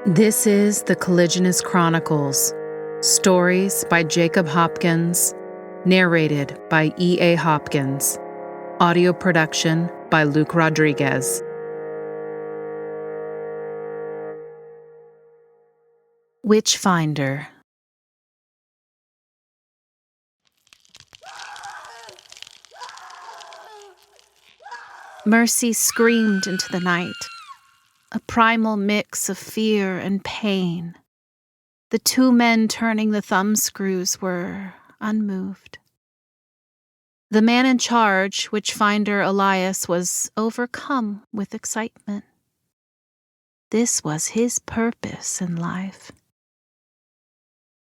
This is the Collisionist Chronicles, stories by Jacob Hopkins, narrated by EA Hopkins, audio production by Luke Rodriguez. Witchfinder. Mercy screamed into the night, a primal mix of fear and pain. The two men turning the thumbscrews were unmoved. The man in charge, Witchfinder Elias, was overcome with excitement. This was his purpose in life.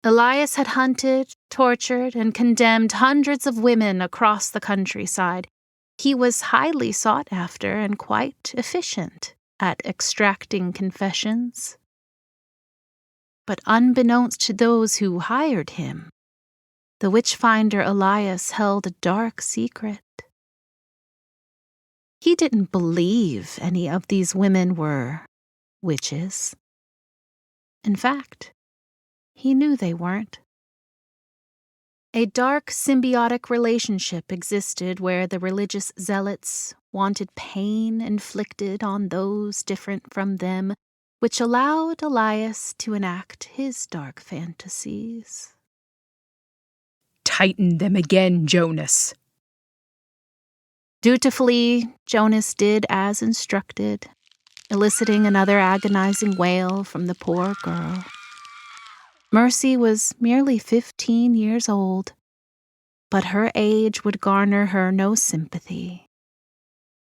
Elias had hunted, tortured, and condemned hundreds of women across the countryside. He was highly sought after and quite efficient at extracting confessions. But unbeknownst to those who hired him, the Witchfinder Elias held a dark secret. He didn't believe any of these women were witches. In fact, he knew they weren't. A dark symbiotic relationship existed where the religious zealots wanted pain inflicted on those different from them, which allowed Elias to enact his dark fantasies. Tighten them again, Jonas. Dutifully, Jonas did as instructed, eliciting another agonizing wail from the poor girl. Mercy was merely 15 years old, but her age would garner her no sympathy.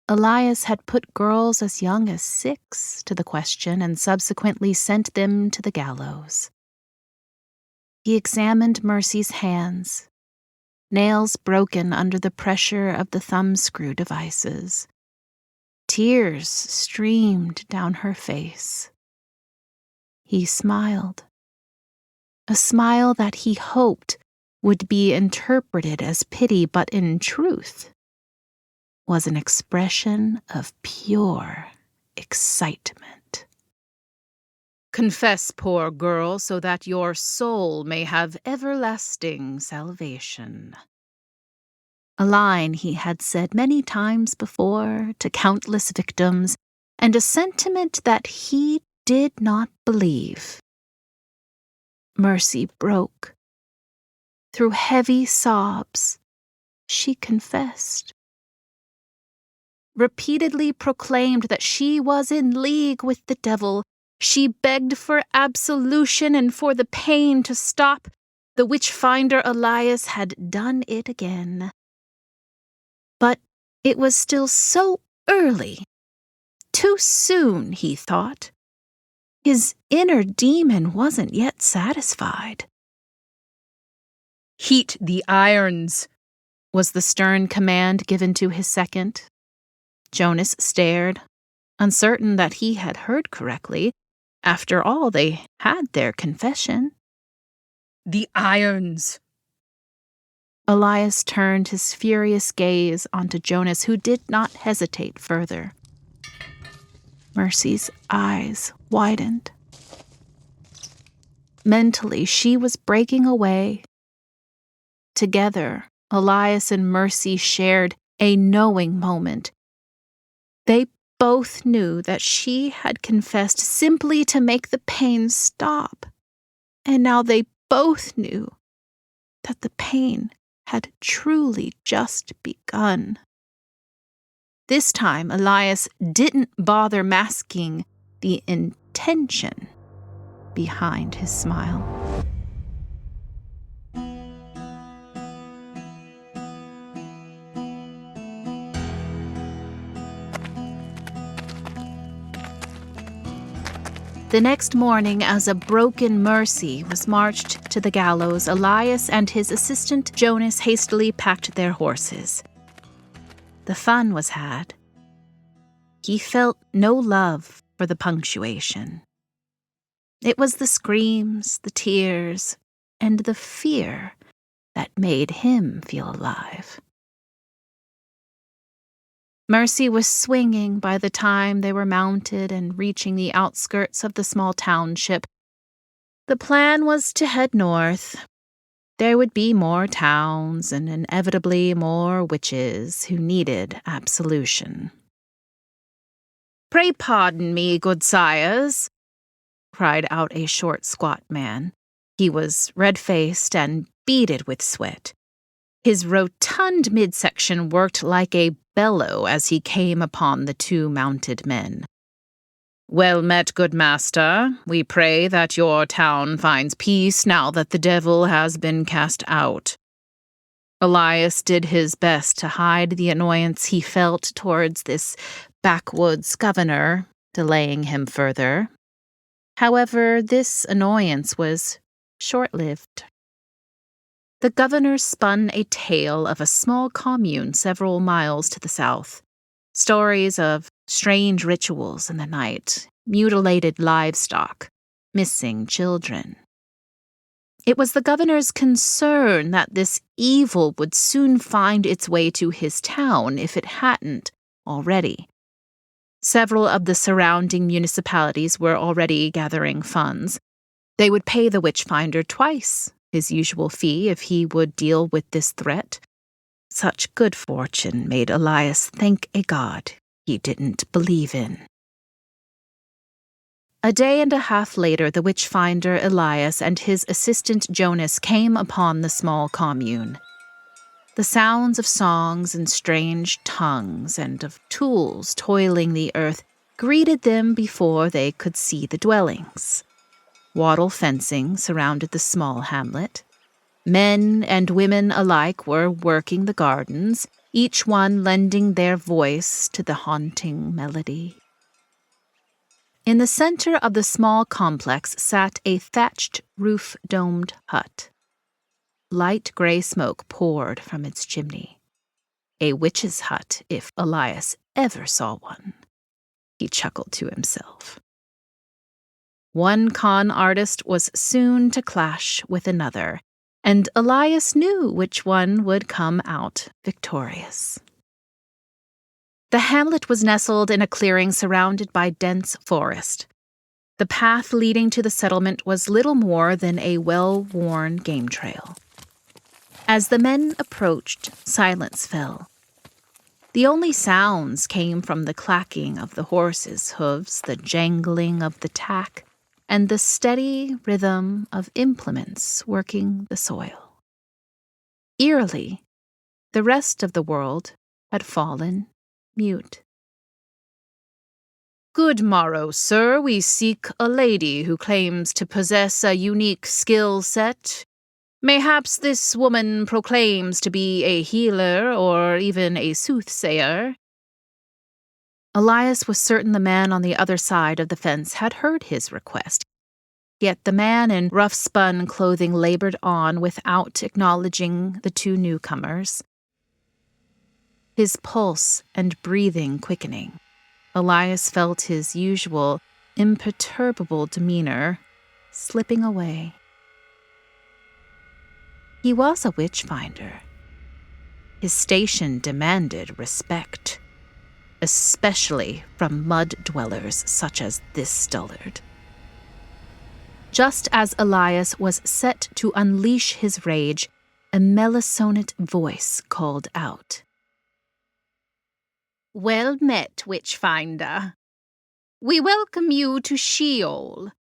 Elias had put girls as young as 6 to the question and subsequently sent them to the gallows. He examined Mercy's hands, nails broken under the pressure of the thumbscrew devices. Tears streamed down her face. He smiled. A smile that he hoped would be interpreted as pity, but in truth was an expression of pure excitement. Confess, poor girl, so that your soul may have everlasting salvation. A line he had said many times before to countless victims, and a sentiment that he did not believe. Mercy broke. Through heavy sobs, she confessed. Repeatedly proclaimed that she was in league with the devil. She begged for absolution and for the pain to stop. The Witchfinder Elias had done it again. But it was still so early. Too soon, he thought. His inner demon wasn't yet satisfied. Heat the irons, was the stern command given to his second. Jonas stared, uncertain that he had heard correctly. After all, they had their confession. The irons. Elias turned his furious gaze onto Jonas, who did not hesitate further. Mercy's eyes widened. Mentally, she was breaking away. Together, Elias and Mercy shared a knowing moment. They both knew that she had confessed simply to make the pain stop, and now they both knew that the pain had truly just begun. This time, Elias didn't bother masking the intention behind his smile. The next morning, as a broken Mercy was marched to the gallows, Elias and his assistant Jonas hastily packed their horses. The fun was had. He felt no love for the punctuation. It was the screams, the tears, and the fear that made him feel alive. Mercy was swinging by the time they were mounted and reaching the outskirts of the small township. The plan was to head north. There would be more towns and inevitably more witches who needed absolution. "Pray pardon me, good sires," cried out a short, squat man. He was red-faced and beaded with sweat. His rotund midsection worked like a bellow as he came upon the two mounted men. "Well met, good master. We pray that your town finds peace now that the devil has been cast out." Elias did his best to hide the annoyance he felt towards this backwoods governor, delaying him further. However, this annoyance was short-lived. The governor spun a tale of a small commune several miles to the south. Stories of strange rituals in the night, mutilated livestock, missing children. It was the governor's concern that this evil would soon find its way to his town if it hadn't already. Several of the surrounding municipalities were already gathering funds. They would pay the Witchfinder twice his usual fee if he would deal with this threat. Such good fortune made Elias thank a god he didn't believe in. A day and a half later, the Witchfinder Elias and his assistant Jonas came upon the small commune. The sounds of songs and strange tongues and of tools toiling the earth greeted them before they could see the dwellings. Wattle fencing surrounded the small hamlet. Men and women alike were working the gardens, each one lending their voice to the haunting melody. In the center of the small complex sat a thatched, roof-domed hut. Light gray smoke poured from its chimney. A witch's hut, if Elias ever saw one. He chuckled to himself. One con artist was soon to clash with another, and Elias knew which one would come out victorious. The hamlet was nestled in a clearing surrounded by dense forest. The path leading to the settlement was little more than a well-worn game trail. As the men approached, silence fell. The only sounds came from the clacking of the horses' hooves, the jangling of the tack, and the steady rhythm of implements working the soil. Eerily, the rest of the world had fallen mute. "Good morrow, sir. We seek a lady who claims to possess a unique skill set. Mayhaps this woman proclaims to be a healer or even a soothsayer." Elias was certain the man on the other side of the fence had heard his request, yet the man in rough-spun clothing labored on without acknowledging the two newcomers. His pulse and breathing quickening, Elias felt his usual imperturbable demeanor slipping away. He was a witchfinder. His station demanded respect, especially from mud dwellers such as this dullard. Just as Elias was set to unleash his rage, a melisonant voice called out. "Well met, Witchfinder. We welcome you to Sheol.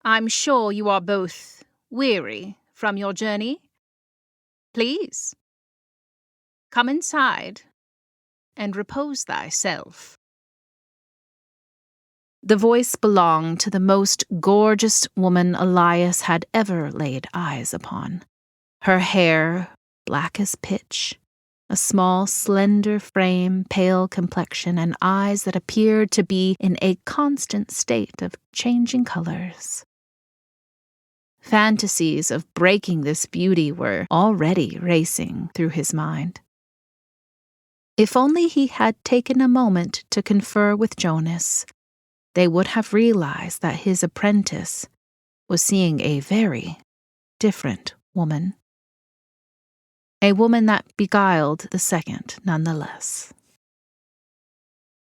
I'm sure you are both weary from your journey. Please, come inside and repose thyself." The voice belonged to the most gorgeous woman Elias had ever laid eyes upon. Her hair, black as pitch, a small, slender frame, pale complexion, and eyes that appeared to be in a constant state of changing colors. Fantasies of breaking this beauty were already racing through his mind. If only he had taken a moment to confer with Jonas, they would have realized that his apprentice was seeing a very different woman. A woman that beguiled the second nonetheless.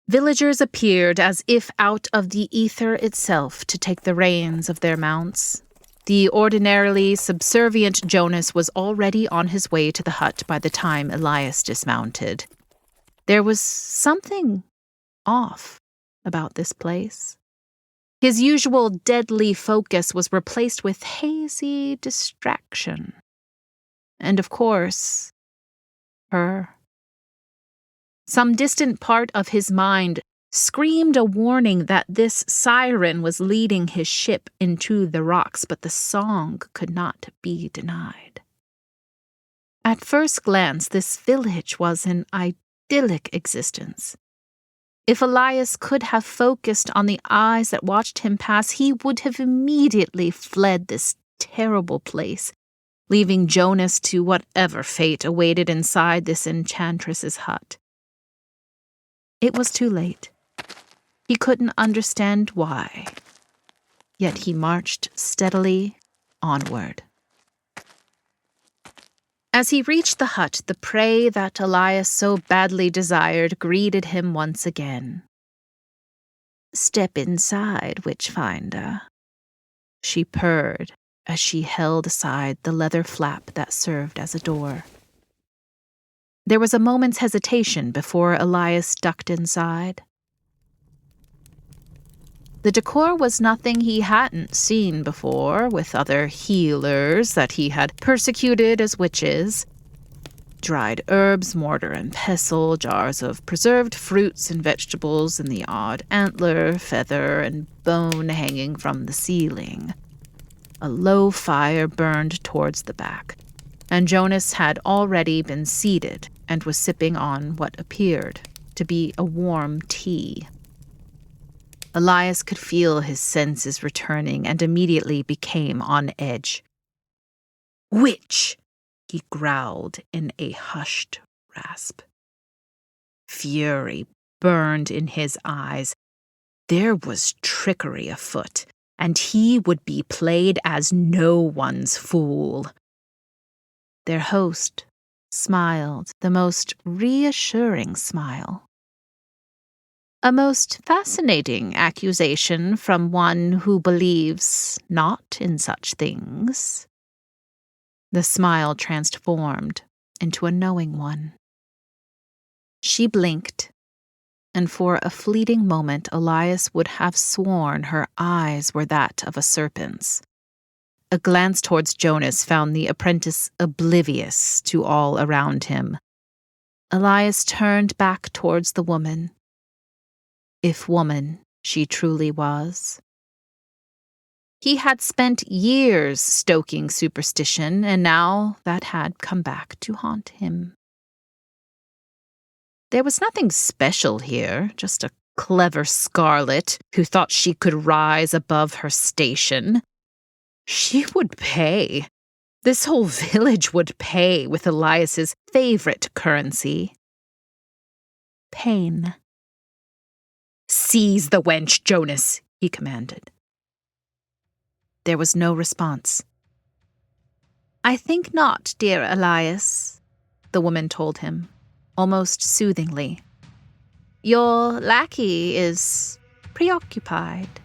Villagers appeared as if out of the ether itself to take the reins of their mounts. The ordinarily subservient Jonas was already on his way to the hut by the time Elias dismounted. There was something off about this place. His usual deadly focus was replaced with hazy distraction. And of course, her. Some distant part of his mind screamed a warning that this siren was leading his ship into the rocks, but the song could not be denied. At first glance, this village was an idyllic existence. If Elias could have focused on the eyes that watched him pass, he would have immediately fled this terrible place, leaving Jonas to whatever fate awaited inside this enchantress's hut. It was too late. He couldn't understand why, yet he marched steadily onward. As he reached the hut, the prey that Elias so badly desired greeted him once again. "Step inside, Witchfinder," she purred as she held aside the leather flap that served as a door. There was a moment's hesitation before Elias ducked inside. The decor was nothing he hadn't seen before with other healers that he had persecuted as witches. Dried herbs, mortar and pestle, jars of preserved fruits and vegetables, and the odd antler, feather, and bone hanging from the ceiling. A low fire burned towards the back, and Jonas had already been seated and was sipping on what appeared to be a warm tea. Elias could feel his senses returning and immediately became on edge. "Witch!" he growled in a hushed rasp. Fury burned in his eyes. There was trickery afoot, and he would be played as no one's fool. Their host smiled the most reassuring smile. A most fascinating accusation from one who believes not in such things. The smile transformed into a knowing one. She blinked, and for a fleeting moment Elias would have sworn her eyes were that of a serpent's. A glance towards Jonas found the apprentice oblivious to all around him. Elias turned back towards the woman, if woman she truly was. He had spent years stoking superstition, and now that had come back to haunt him. There was nothing special here, just a clever Scarlet who thought she could rise above her station. She would pay. This whole village would pay with Elias's favorite currency. Pain. "Seize the wench, Jonas," he commanded. There was no response. "I think not, dear Elias," the woman told him, almost soothingly. "Your lackey is preoccupied.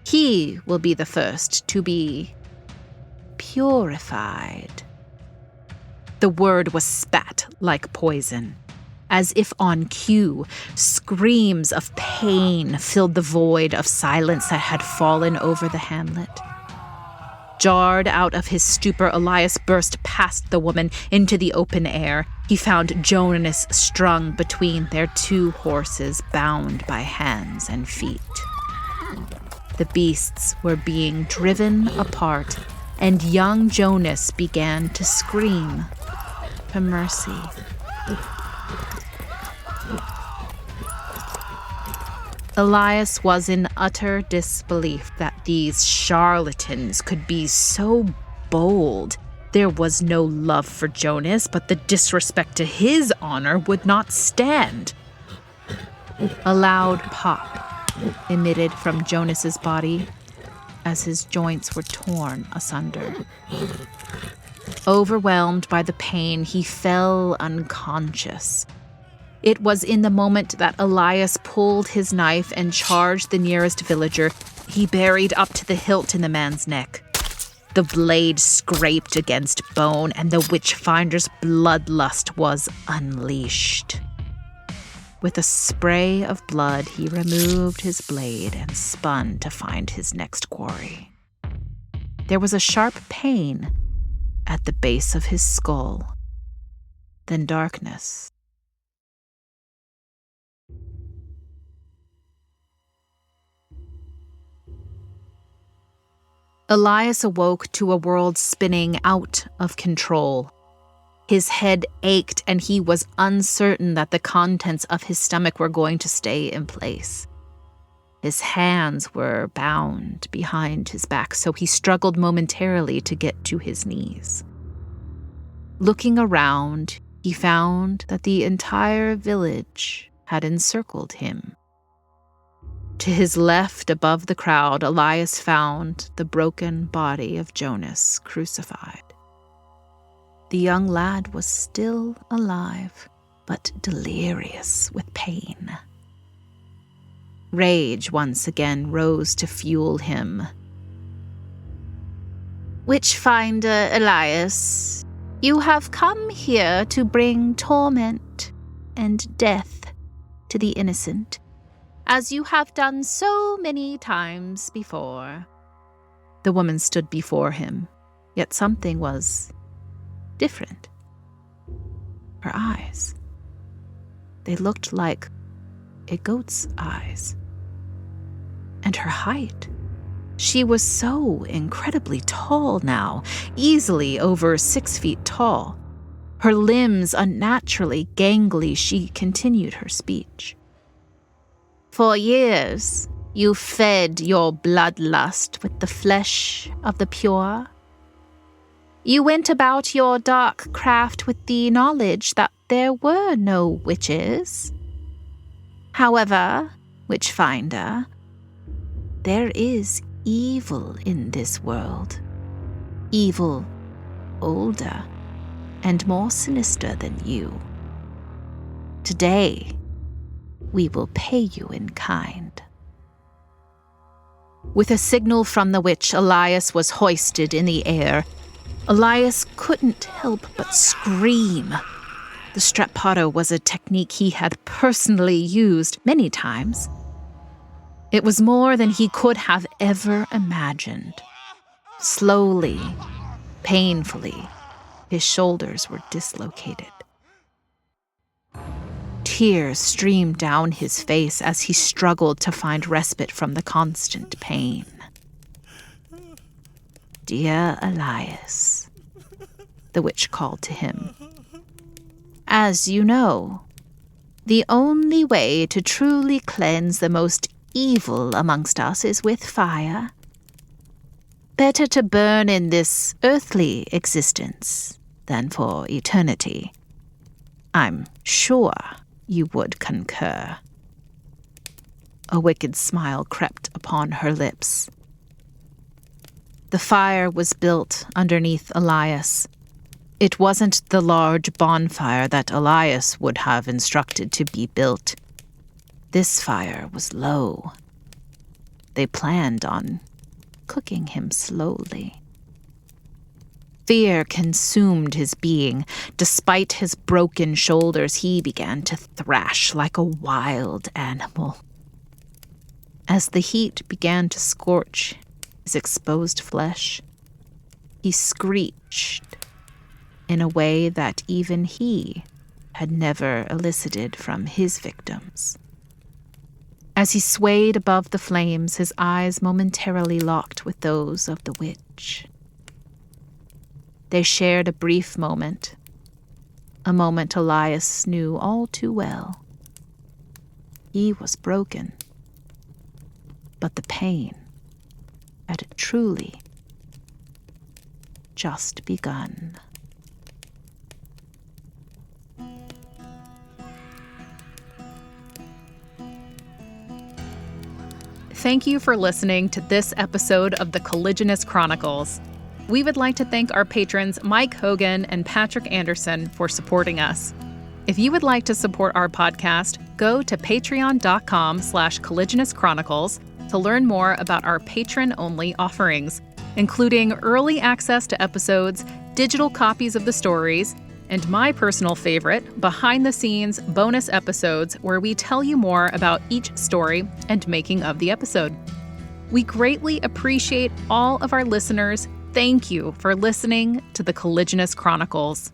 He will be the first to be purified." The word was spat like poison. As if on cue, screams of pain filled the void of silence that had fallen over the hamlet. Jarred out of his stupor, Elias burst past the woman into the open air. He found Jonas strung between their two horses, bound by hands and feet. The beasts were being driven apart, and young Jonas began to scream for mercy. Elias was in utter disbelief that these charlatans could be so bold. There was no love for Jonas, but the disrespect to his honor would not stand. A loud pop emitted from Jonas's body as his joints were torn asunder. Overwhelmed by the pain, he fell unconscious. It was in the moment that Elias pulled his knife and charged the nearest villager. He buried up to the hilt in the man's neck. The blade scraped against bone, and the Witchfinder's bloodlust was unleashed. With a spray of blood, he removed his blade and spun to find his next quarry. There was a sharp pain at the base of his skull, then darkness. Elias awoke to a world spinning out of control. His head ached, and he was uncertain that the contents of his stomach were going to stay in place. His hands were bound behind his back, so he struggled momentarily to get to his knees. Looking around, he found that the entire village had encircled him. To his left, above the crowd, Elias found the broken body of Jonas crucified. The young lad was still alive, but delirious with pain. Rage once again rose to fuel him. Witchfinder Elias, you have come here to bring torment and death to the innocent, as you have done so many times before. The woman stood before him, yet something was different. Her eyes. They looked like a goat's eyes. And her height. She was so incredibly tall now, easily over 6 feet tall. Her limbs unnaturally gangly, she continued her speech. For years, you fed your bloodlust with the flesh of the pure. You went about your dark craft with the knowledge that there were no witches. However, Witchfinder, there is evil in this world. Evil older and more sinister than you. Today, we will pay you in kind. With a signal from the witch, Elias was hoisted in the air. Elias couldn't help but scream. The strappado was a technique he had personally used many times. It was more than he could have ever imagined. Slowly, painfully, his shoulders were dislocated. Tears streamed down his face as he struggled to find respite from the constant pain. Dear Elias, the witch called to him. As you know, the only way to truly cleanse the most evil amongst us is with fire. Better to burn in this earthly existence than for eternity. I'm sure you would concur. A wicked smile crept upon her lips. The fire was built underneath Elias. It wasn't the large bonfire that Elias would have instructed to be built. This fire was low. They planned on cooking him slowly. Fear consumed his being. Despite his broken shoulders, he began to thrash like a wild animal. As the heat began to scorch his exposed flesh, he screeched in a way that even he had never elicited from his victims. As he swayed above the flames, his eyes momentarily locked with those of the witch. They shared a brief moment, a moment Elias knew all too well. He was broken, but the pain had truly just begun. Thank you for listening to this episode of the Collisionist Chronicles. We would like to thank our patrons Mike Hogan and Patrick Anderson for supporting us. If you would like to support our podcast, go to patreon.com/colligenouschronicles to learn more about our patron-only offerings, including early access to episodes, digital copies of the stories, and my personal favorite, behind-the-scenes bonus episodes where we tell you more about each story and making of the episode. We greatly appreciate all of our listeners. Thank you for listening to the Colligenous Chronicles.